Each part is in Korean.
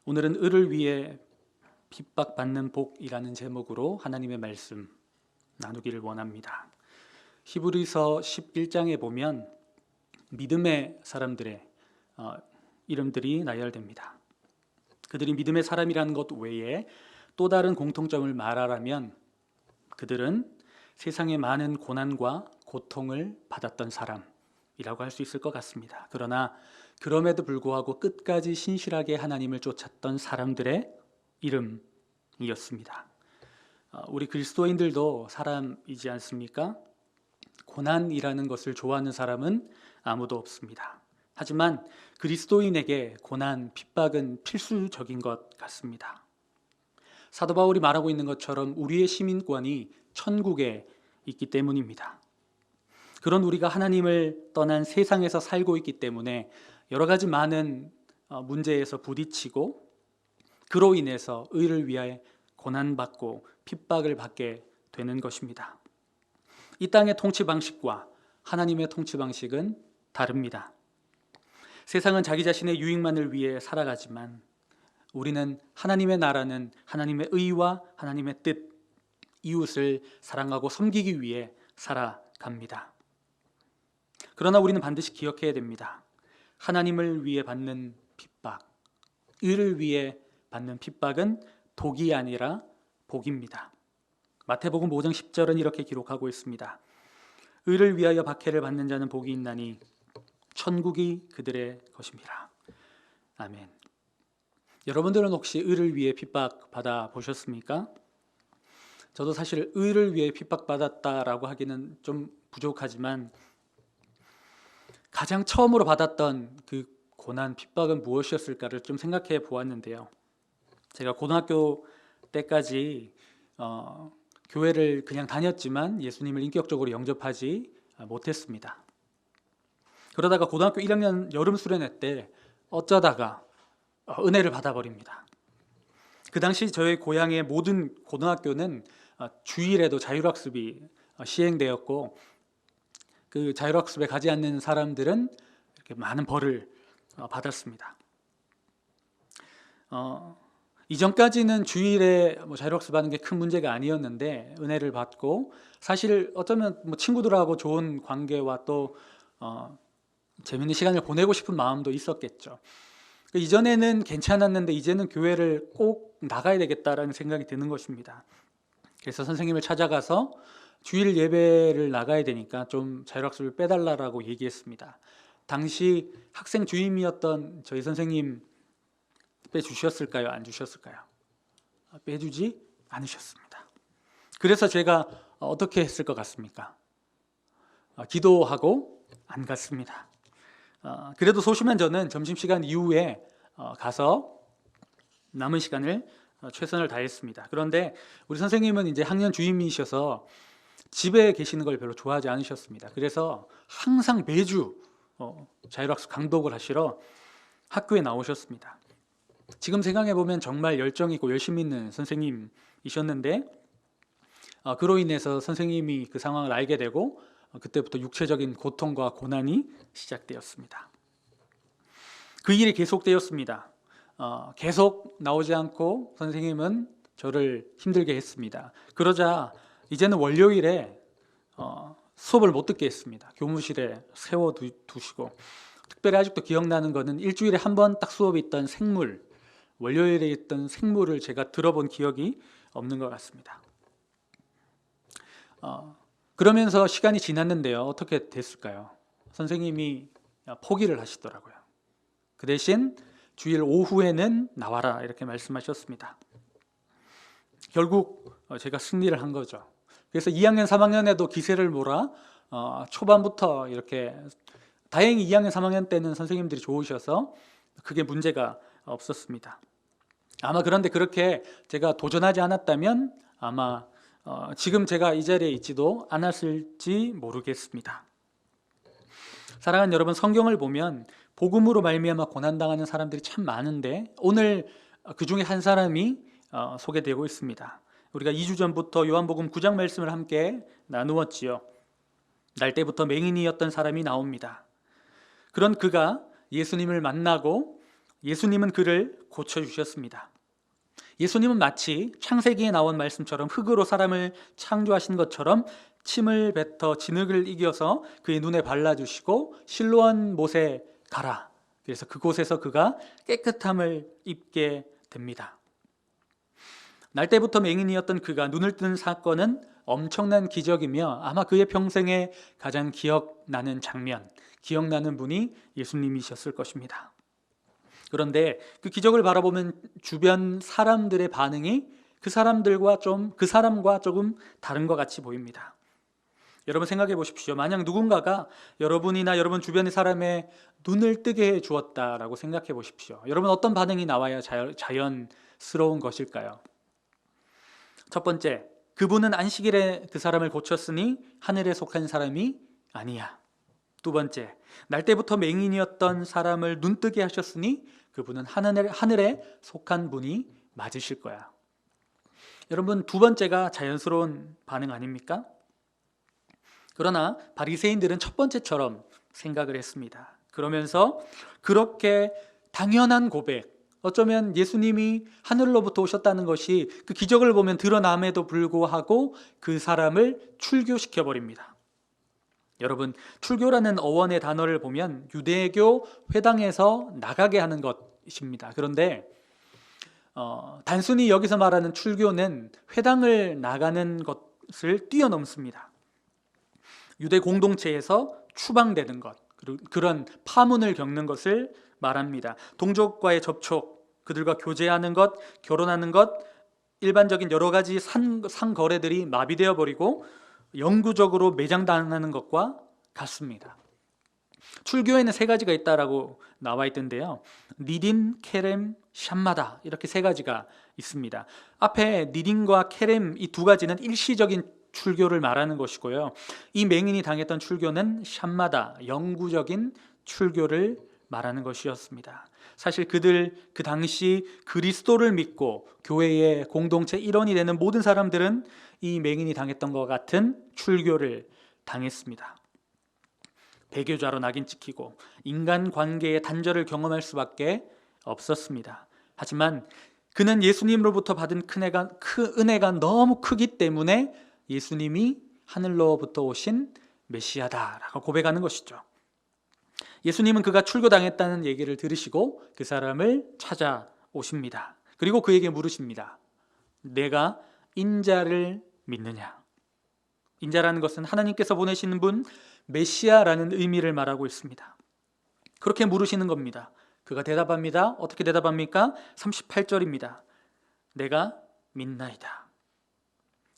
오늘은 을을 위해 핍박받는 복이라는 제목으로 하나님의 말씀 나누기를 원합니다. 히브리서 11장에 보면 믿음의 사람들의 이름들이 나열됩니다. 그들이 믿음의 사람이라는 것 외에 또 다른 공통점을 말하라면 그들은 세상의 많은 고난과 고통을 받았던 사람이라고 할 수 있을 것 같습니다. 그러나 그럼에도 불구하고 끝까지 신실하게 하나님을 쫓았던 사람들의 이름이었습니다. 우리 그리스도인들도 사람이지 않습니까? 고난이라는 것을 좋아하는 사람은 아무도 없습니다. 하지만 그리스도인에게 고난, 핍박은 필수적인 것 같습니다. 사도 바울이 말하고 있는 것처럼 우리의 시민권이 천국에 있기 때문입니다. 그런 우리가 하나님을 떠난 세상에서 살고 있기 때문에 여러 가지 많은 문제에서 부딪히고 그로 인해서 의를 위하여 고난받고 핍박을 받게 되는 것입니다. 이 땅의 통치 방식과 하나님의 통치 방식은 다릅니다. 세상은 자기 자신의 유익만을 위해 살아가지만 우리는 하나님의 나라는 하나님의 의와 하나님의 뜻, 이웃을 사랑하고 섬기기 위해 살아갑니다. 그러나 우리는 반드시 기억해야 됩니다. 하나님을 위해 받는 핍박, 의를 위해 받는 핍박은 독이 아니라 복입니다. 마태복음 5장 10절은 이렇게 기록하고 있습니다. 의를 위하여 박해를 받는 자는 복이 있나니 천국이 그들의 것입니다. 아멘. 여러분들은 혹시 의를 위해 핍박 받아 보셨습니까? 저도 사실 의를 위해 핍박 받았다라고 하기는 좀 부족하지만 가장 처음으로 받았던 그 고난, 핍박은 무엇이었을까를 좀 생각해 보았는데요. 제가 고등학교 때까지 교회를 그냥 다녔지만 예수님을 인격적으로 영접하지 못했습니다. 그러다가 고등학교 1학년 여름 수련회 때 어쩌다가 은혜를 받아버립니다. 그 당시 저희 고향의 모든 고등학교는 주일에도 자율학습이 시행되었고 그 자율학습에 가지 않는 사람들은 이렇게 많은 벌을 받았습니다. 이전까지는 주일에 자율학습하는 게 큰 문제가 아니었는데 은혜를 받고 사실 어쩌면 친구들하고 좋은 관계와 또 재밌는 시간을 보내고 싶은 마음도 있었겠죠. 이전에는 괜찮았는데 이제는 교회를 꼭 나가야 되겠다라는 생각이 드는 것입니다. 그래서 선생님을 찾아가서 주일 예배를 나가야 되니까 좀 자율학습을 빼달라고 얘기했습니다. 당시 학생 주임이었던 저희 선생님 빼주셨을까요? 안 주셨을까요? 빼주지 않으셨습니다. 그래서 제가 어떻게 했을 것 같습니까? 기도하고 안 갔습니다. 그래도 소심한 저는 점심시간 이후에 가서 남은 시간을 최선을 다했습니다. 그런데 우리 선생님은 이제 학년 주임이셔서 집에 계시는 걸 별로 좋아하지 않으셨습니다. 그래서 항상 매주 자율학습 강독을 하시러 학교에 나오셨습니다. 지금 생각해 보면 정말 열정있고 열심 있는 선생님이셨는데 그로 인해서 선생님이 그 상황을 알게 되고 그때부터 육체적인 고통과 고난이 시작되었습니다. 그 일이 계속되었습니다. 계속 나오지 않고 선생님은 저를 힘들게 했습니다. 그러자 이제는 월요일에 수업을 못 듣게 했습니다. 교무실에 세워두시고 특별히 아직도 기억나는 것은 일주일에 한 번 딱 수업이 있던 생물, 월요일에 있던 생물을 제가 들어본 기억이 없는 것 같습니다. 그러면서 시간이 지났는데요. 어떻게 됐을까요? 선생님이 포기를 하시더라고요. 그 대신 주일 오후에는 나와라 이렇게 말씀하셨습니다. 결국 제가 승리를 한 거죠. 그래서 2학년, 3학년에도 기세를 몰아 초반부터 이렇게 다행히 2학년, 3학년 때는 선생님들이 좋으셔서 그게 문제가 없었습니다. 아마 그런데 그렇게 제가 도전하지 않았다면 아마 지금 제가 이 자리에 있지도 않았을지 모르겠습니다. 사랑하는 여러분, 성경을 보면 복음으로 말미암아 고난당하는 사람들이 참 많은데 오늘 그 중에 한 사람이 소개되고 있습니다. 우리가 2주 전부터 요한복음 9장 말씀을 함께 나누었지요. 날 때부터 맹인이었던 사람이 나옵니다. 그런 그가 예수님을 만나고 예수님은 그를 고쳐주셨습니다. 예수님은 마치 창세기에 나온 말씀처럼 흙으로 사람을 창조하신 것처럼 침을 뱉어 진흙을 이겨서 그의 눈에 발라주시고 실로암 못에 가라. 그래서 그곳에서 그가 깨끗함을 입게 됩니다. 날 때부터 맹인이었던 그가 눈을 뜬 사건은 엄청난 기적이며 아마 그의 평생에 가장 기억나는 장면, 기억나는 분이 예수님이셨을 것입니다. 그런데 그 기적을 바라보면 주변 사람들의 반응이 그 사람과 조금 다른 것 같이 보입니다. 여러분 생각해 보십시오. 만약 누군가가 여러분이나 여러분 주변의 사람의 눈을 뜨게 해 주었다라고 생각해 보십시오. 여러분 어떤 반응이 나와야 자연스러운 것일까요? 첫 번째, 그분은 안식일에 그 사람을 고쳤으니 하늘에 속한 사람이 아니야. 두 번째, 날 때부터 맹인이었던 사람을 눈뜨게 하셨으니 그분은 하늘에 속한 분이 맞으실 거야. 여러분, 두 번째가 자연스러운 반응 아닙니까? 그러나 바리새인들은 첫 번째처럼 생각을 했습니다. 그러면서 그렇게 당연한 고백, 어쩌면 예수님이 하늘로부터 오셨다는 것이 그 기적을 보면 드러남에도 불구하고 그 사람을 출교시켜 버립니다. 여러분, 출교라는 어원의 단어를 보면 유대교 회당에서 나가게 하는 것입니다. 그런데 단순히 여기서 말하는 출교는 회당을 나가는 것을 뛰어넘습니다. 유대 공동체에서 추방되는 것, 그런 파문을 겪는 것을 말합니다. 동족과의 접촉, 그들과 교제하는 것, 결혼하는 것, 일반적인 여러 가지 상거래들이 마비되어 버리고 영구적으로 매장당하는 것과 같습니다. 출교에는 세 가지가 있다라고 나와 있던데요. 니딘, 케렘, 샴마다 이렇게 세 가지가 있습니다. 앞에 니딘과 케렘 이 두 가지는 일시적인 출교를 말하는 것이고요. 이 맹인이 당했던 출교는 샴마다 영구적인 출교를 말하는 것이었습니다. 사실 그들 그 당시 그리스도를 믿고 교회의 공동체 일원이 되는 모든 사람들은 이 맹인이 당했던 것 같은 출교를 당했습니다. 배교자로 낙인 찍히고 인간관계의 단절을 경험할 수밖에 없었습니다. 하지만 그는 예수님으로부터 받은 은혜가 너무 크기 때문에 예수님이 하늘로부터 오신 메시아다라고 고백하는 것이죠. 예수님은 그가 출교당했다는 얘기를 들으시고 그 사람을 찾아오십니다. 그리고 그에게 물으십니다. 내가 인자를 믿느냐? 인자라는 것은 하나님께서 보내시는 분, 메시아라는 의미를 말하고 있습니다. 그렇게 물으시는 겁니다. 그가 대답합니다. 어떻게 대답합니까? 38절입니다. 내가 믿나이다.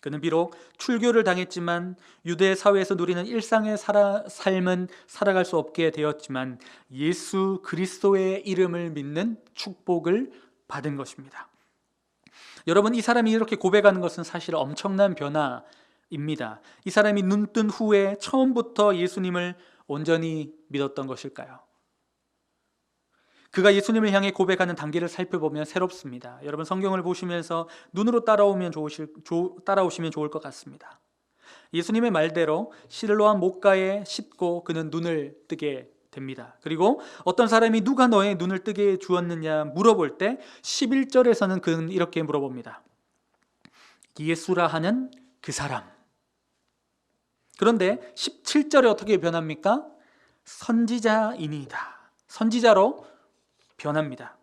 그는 비록 출교를 당했지만 유대 사회에서 누리는 일상의 삶은 살아갈 수 없게 되었지만 예수 그리스도의 이름을 믿는 축복을 받은 것입니다. 여러분, 이 사람이 이렇게 고백하는 것은 사실 엄청난 변화입니다. 이 사람이 눈뜬 후에 처음부터 예수님을 온전히 믿었던 것일까요? 그가 예수님을 향해 고백하는 단계를 살펴보면 새롭습니다. 여러분 성경을 보시면서 눈으로 따라오시면 좋을 것 같습니다. 예수님의 말대로 실로암 못가에 싣고 그는 눈을 뜨게 됩니다. 그리고 어떤 사람이 누가 너의 눈을 뜨게 주었느냐 물어볼 때 11절에서는 그는 이렇게 물어봅니다. 예수라 하는 그 사람. 그런데 17절에 어떻게 변합니까? 선지자이니이다. 선지자로 변합니다.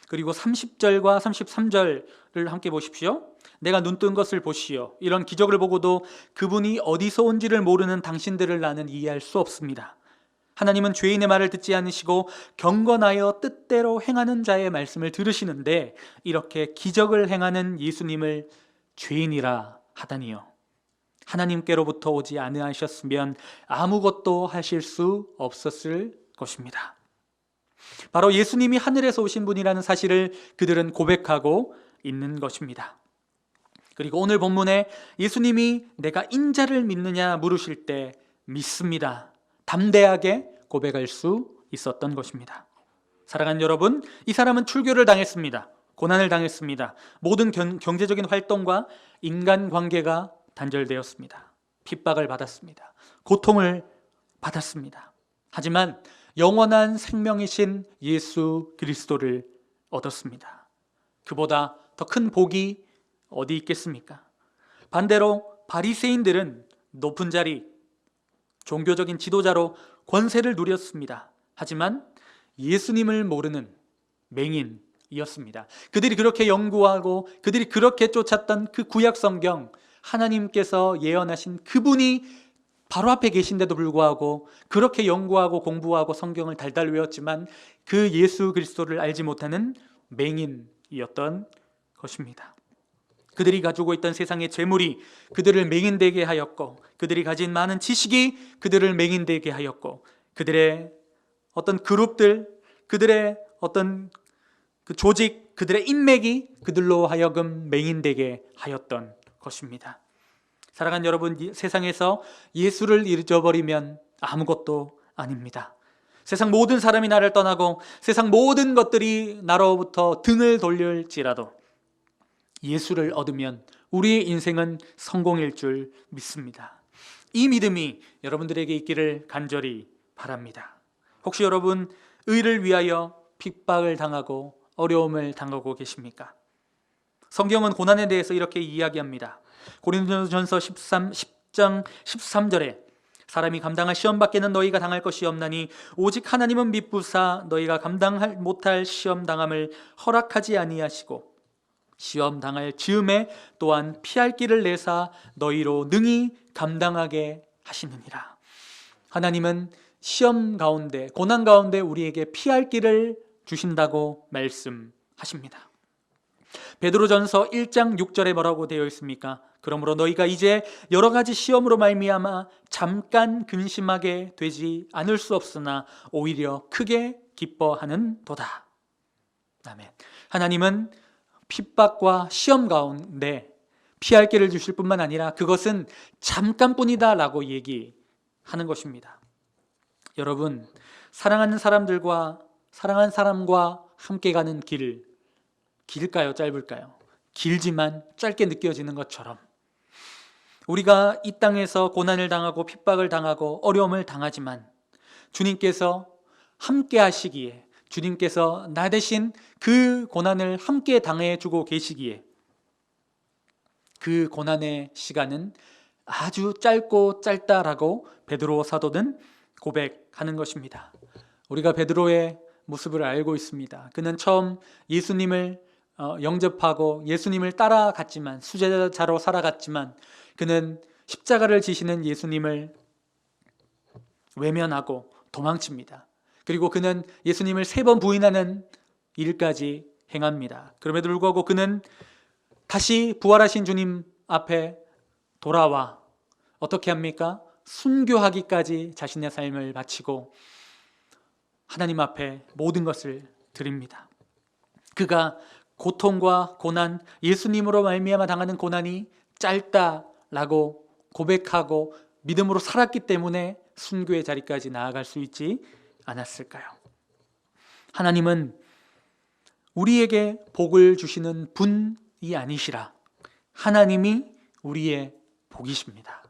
그리고 30절과 33절을 함께 보십시오. 내가 눈뜬 것을 보시오. 이런 기적을 보고도 그분이 어디서 온지를 모르는 당신들을 나는 이해할 수 없습니다. 하나님은 죄인의 말을 듣지 않으시고 경건하여 뜻대로 행하는 자의 말씀을 들으시는데 이렇게 기적을 행하는 예수님을 죄인이라 하다니요. 하나님께로부터 오지 않으셨으면 아무것도 하실 수 없었을 것입니다. 바로 예수님이 하늘에서 오신 분이라는 사실을 그들은 고백하고 있는 것입니다. 그리고 오늘 본문에 예수님이 내가 인자를 믿느냐 물으실 때 믿습니다. 담대하게 고백할 수 있었던 것입니다. 사랑하는 여러분, 이 사람은 출교를 당했습니다. 고난을 당했습니다. 모든 경제적인 활동과 인간관계가 단절되었습니다. 핍박을 받았습니다. 고통을 받았습니다. 하지만 영원한 생명이신 예수 그리스도를 얻었습니다. 그보다 더 큰 복이 어디 있겠습니까? 반대로 바리새인들은 높은 자리, 종교적인 지도자로 권세를 누렸습니다. 하지만 예수님을 모르는 맹인이었습니다. 그들이 그렇게 연구하고 그들이 그렇게 쫓았던 그 구약 성경, 하나님께서 예언하신 그분이 바로 앞에 계신데도 불구하고 그렇게 연구하고 공부하고 성경을 달달 외웠지만 그 예수 그리스도를 알지 못하는 맹인이었던 것입니다. 그들이 가지고 있던 세상의 재물이 그들을 맹인되게 하였고, 그들이 가진 많은 지식이 그들을 맹인되게 하였고, 그들의 어떤 그룹들, 그들의 어떤 그 조직, 그들의 인맥이 그들로 하여금 맹인되게 하였던 것입니다. 사랑하는 여러분, 세상에서 예수를 잊어버리면 아무것도 아닙니다. 세상 모든 사람이 나를 떠나고 세상 모든 것들이 나로부터 등을 돌릴지라도 예수를 얻으면 우리의 인생은 성공일 줄 믿습니다. 이 믿음이 여러분들에게 있기를 간절히 바랍니다. 혹시 여러분 의를 위하여 핍박을 당하고 어려움을 당하고 계십니까? 성경은 고난에 대해서 이렇게 이야기합니다. 고린도전서 10장 13절에 사람이 감당할 시험 밖에는 너희가 당할 것이 없나니 오직 하나님은 미쁘사 너희가 감당 못할 시험 당함을 허락하지 아니하시고 시험 당할 즈음에 또한 피할 길을 내사 너희로 능히 감당하게 하시느니라. 하나님은 시험 가운데, 고난 가운데 우리에게 피할 길을 주신다고 말씀하십니다. 베드로전서 1장 6절에 뭐라고 되어 있습니까? 그러므로 너희가 이제 여러 가지 시험으로 말미암아 잠깐 근심하게 되지 않을 수 없으나 오히려 크게 기뻐하는도다. 아멘. 하나님은 핍박과 시험 가운데 피할 길을 주실 뿐만 아니라 그것은 잠깐뿐이다 라고 얘기하는 것입니다. 여러분, 사랑하는 사람과 함께 가는 길, 길까요? 짧을까요? 길지만 짧게 느껴지는 것처럼 우리가 이 땅에서 고난을 당하고 핍박을 당하고 어려움을 당하지만 주님께서 함께 하시기에, 주님께서 나 대신 그 고난을 함께 당해주고 계시기에 그 고난의 시간은 아주 짧고 짧다라고 베드로 사도는 고백하는 것입니다. 우리가 베드로의 모습을 알고 있습니다. 그는 처음 예수님을 영접하고 예수님을 따라갔지만, 수제자로 살아갔지만 그는 십자가를 지시는 예수님을 외면하고 도망칩니다. 그리고 그는 예수님을 3번 부인하는 일까지 행합니다. 그럼에도 불구하고 그는 다시 부활하신 주님 앞에 돌아와 어떻게 합니까? 순교하기까지 자신의 삶을 바치고 하나님 앞에 모든 것을 드립니다. 그가 고통과 고난, 예수님으로 말미암아 당하는 고난이 짧다라고 고백하고 믿음으로 살았기 때문에 순교의 자리까지 나아갈 수 있지 않았을까요? 하나님은 우리에게 복을 주시는 분이 아니시라. 하나님이 우리의 복이십니다.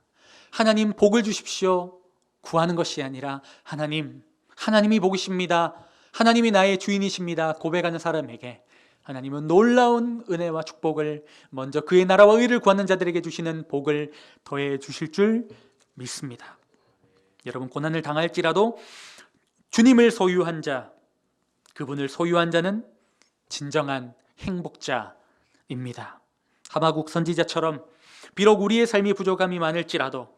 하나님 복을 주십시오 구하는 것이 아니라 하나님이 복이십니다. 하나님이 나의 주인이십니다 고백하는 사람에게 하나님은 놀라운 은혜와 축복을 먼저 그의 나라와 의를 구하는 자들에게 주시는 복을 더해 주실 줄 믿습니다. 여러분, 고난을 당할지라도 주님을 소유한 자, 그분을 소유한 자는 진정한 행복자입니다. 하박국 선지자처럼 비록 우리의 삶이 부족함이 많을지라도,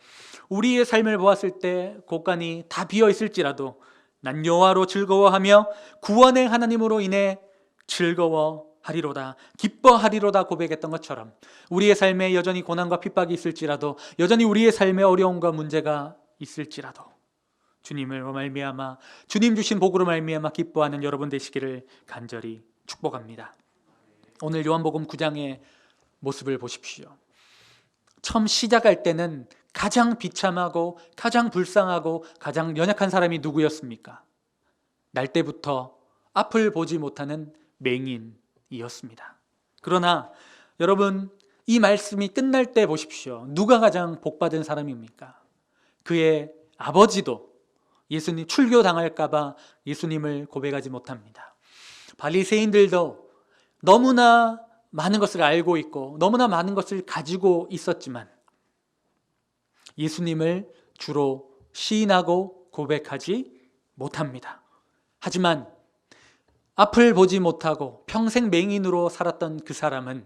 우리의 삶을 보았을 때 곳간이 다 비어 있을지라도 난 여호와로 즐거워하며 구원의 하나님으로 인해 즐거워하리로다, 기뻐하리로다 고백했던 것처럼 우리의 삶에 여전히 고난과 핍박이 있을지라도, 여전히 우리의 삶에 어려움과 문제가 있을지라도 주님을 말미암아, 주님 주신 복으로 말미암아 기뻐하는 여러분 되시기를 간절히 축복합니다. 오늘 요한복음 9장의 모습을 보십시오. 처음 시작할 때는 가장 비참하고 가장 불쌍하고 가장 연약한 사람이 누구였습니까? 날 때부터 앞을 보지 못하는 맹인이었습니다. 그러나 여러분, 이 말씀이 끝날 때 보십시오. 누가 가장 복받은 사람입니까? 그의 아버지도 예수님 출교 당할까봐 예수님을 고백하지 못합니다. 바리새인들도 너무나 많은 것을 알고 있고 너무나 많은 것을 가지고 있었지만 예수님을 주로 시인하고 고백하지 못합니다. 하지만 앞을 보지 못하고 평생 맹인으로 살았던 그 사람은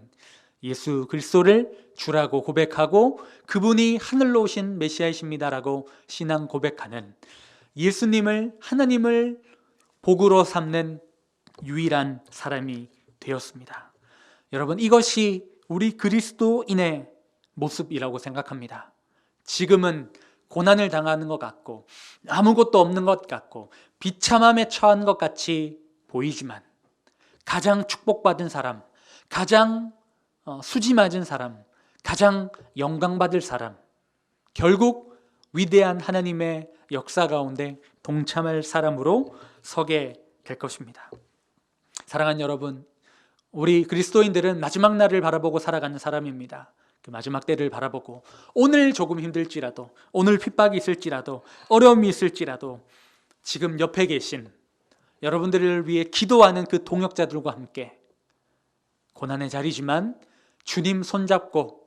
예수 그리스도를 주라고 고백하고 그분이 하늘로 오신 메시아이십니다라고 신앙 고백하는 예수님을 하나님을 복으로 삼는 유일한 사람이 되었습니다. 여러분, 이것이 우리 그리스도인의 모습이라고 생각합니다. 지금은 고난을 당하는 것 같고 아무것도 없는 것 같고 비참함에 처한 것 같이 보이지만 가장 축복받은 사람, 가장 수지 맞은 사람, 가장 영광받을 사람, 결국 위대한 하나님의 역사 가운데 동참할 사람으로 서게 될 것입니다. 사랑하는 여러분, 우리 그리스도인들은 마지막 날을 바라보고 살아가는 사람입니다. 그 마지막 때를 바라보고 오늘 조금 힘들지라도, 오늘 핍박이 있을지라도, 어려움이 있을지라도 지금 옆에 계신 여러분들을 위해 기도하는 그 동역자들과 함께 고난의 자리지만 주님 손잡고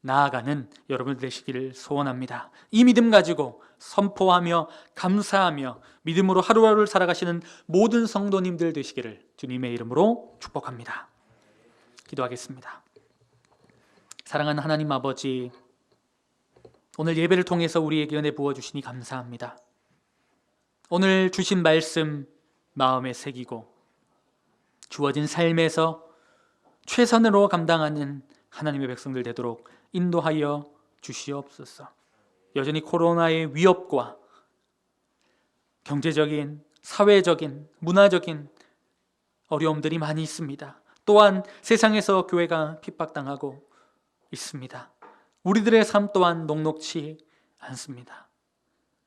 나아가는 여러분 되시기를 소원합니다. 이 믿음 가지고 선포하며 감사하며 믿음으로 하루하루를 살아가시는 모든 성도님들 되시기를 주님의 이름으로 축복합니다. 기도하겠습니다. 사랑하는 하나님 아버지, 오늘 예배를 통해서 우리에게 은혜 부어주시니 감사합니다. 오늘 주신 말씀 마음에 새기고 주어진 삶에서 최선으로 감당하는 하나님의 백성들 되도록 인도하여 주시옵소서. 여전히 코로나의 위협과 경제적인, 사회적인, 문화적인 어려움들이 많이 있습니다. 또한 세상에서 교회가 핍박당하고 있습니다. 우리들의 삶 또한 녹록치 않습니다.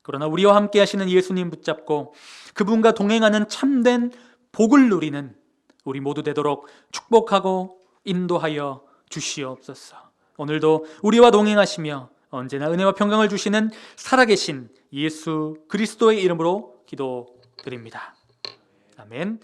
그러나 우리와 함께 하시는 예수님 붙잡고 그분과 동행하는 참된 복을 누리는 우리 모두 되도록 축복하고 인도하여 주시옵소서. 오늘도 우리와 동행하시며 언제나 은혜와 평강을 주시는 살아계신 예수 그리스도의 이름으로 기도드립니다. 아멘.